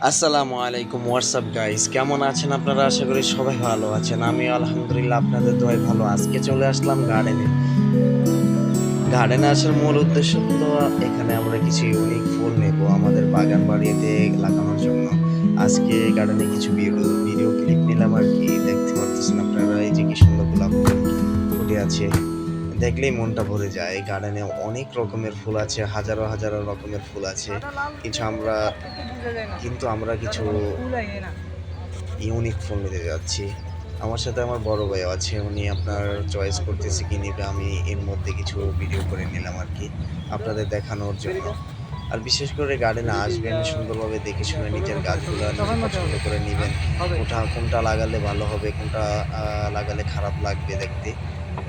আসসালামু আলাইকুম, WhatsApp guys, কেমন আছেন আপনারা? আশা করি সবাই ভালো আছেন। আমি আলহামদুলিল্লাহ আপনাদের দোয়ায় ভালো। আজকে চলে আসলাম গার্ডেনে। গার্ডেনে আসার মূল উদ্দেশ্য হলো এখানে আমরা কিছু ইউনিক ফুল নেব আমাদের বাগান বাড়িতে লাগানোর জন্য। আজকে গার্ডেনে কিছু ভিডিও ক্লিপ নিলাম আর কি। দেখতে পারতেছেন আপনারা এই যে কি সুন্দর গোলাপ ফুল ফুটে আছে। দেখলেই মনটা ভরে যায়। এই গার্ডেনে অনেক রকমের ফুল আছে, হাজারো হাজারো রকমের ফুল আছে। কিছু আমরা কিন্তু আমরা কিছু ইউনিক ফোন নিতে যাচ্ছি। আমার সাথে আমার বড় ভাইও আছে। উনি আপনার চয়েস করতেছে কি নিবে। আমি এর মধ্যে কিছু ভিডিও করে নিলাম আরকি, আপনাদের দেখানোর জন্য। আর বিশেষ করে গার্ডেনে আসবেন, সুন্দরভাবে দেখে শুনে নিজের গাছগুলা নিজে পছন্দ করে নিবেন। কোনটা লাগালে ভালো হবে, কোনটা লাগালে খারাপ লাগবে দেখতে,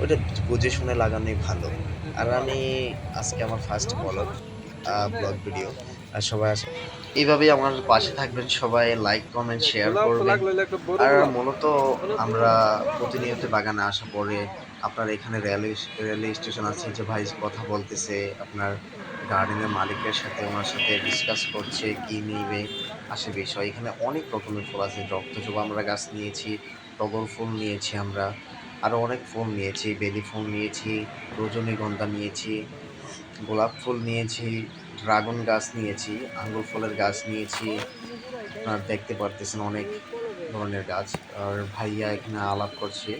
ওইটা বুঝে শুনে লাগানোই ভালো। আর আমি আজকে আমার ফার্স্ট ব্লগ ভিডিও। আর সবাই এইভাবেই আমার পাশে থাকবেন, সবাই লাইক কমেন্ট শেয়ার করবেন। আর মূলত আমরা প্রতিনিয়ত বাগানে আসা পরে আপনার এখানে রেলওয়ে স্টেশন আছে, যে ভাই কথা বলতেছে আপনার গার্ডেনের মালিকের সাথে, ওনার সাথে ডিসকাস করছে কি নিবে আসে বিষয়। এখানে অনেক রকমের ফুল আছে, রক্তজবা আমরা গাছ নিয়েছি, টগর ফুল নিয়েছি আমরা, আরও অনেক ফুল নিয়েছি, বেলি ফুল নিয়েছি, রজনীগন্ধা নিয়েছি, গোলাপ ফুল নিয়েছি, ড্রাগন গাছ নিয়েছি, আঙ্গুর ফলের গাছ নিয়েছি। আপনারা দেখতে পারতেছেন অনেক ধরনের গাছ। আর ভাইয়া এখানে আলাপ করছে,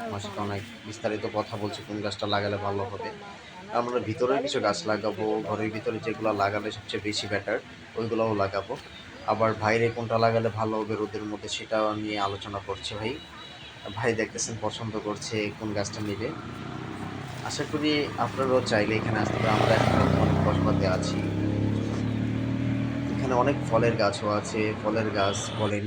আমার সাথে অনেক বিস্তারিত কথা বলছে কোন গাছটা লাগালে ভালো হবে। আমরা ভিতরে কিছু গাছ লাগাবো, ঘরের ভিতরে যেগুলো লাগালে সবচেয়ে বেশি বেটার ওইগুলোও লাগাবো। আবার বাইরে কোনটা লাগালে ভালো হবে রোদের মধ্যে, সেটাও নিয়ে আলোচনা করছে ভাই। ভাই দেখতেছেন পছন্দ করছে কোন গাছটা নেবে। আশা করি আপনারাও চাইলে এখানে আসতে পারেন। আমরা এখন বর্তমানে কসবাতে আছি। এখানে অনেক ফলের গাছও আছে, ফলের গাছ বলেন,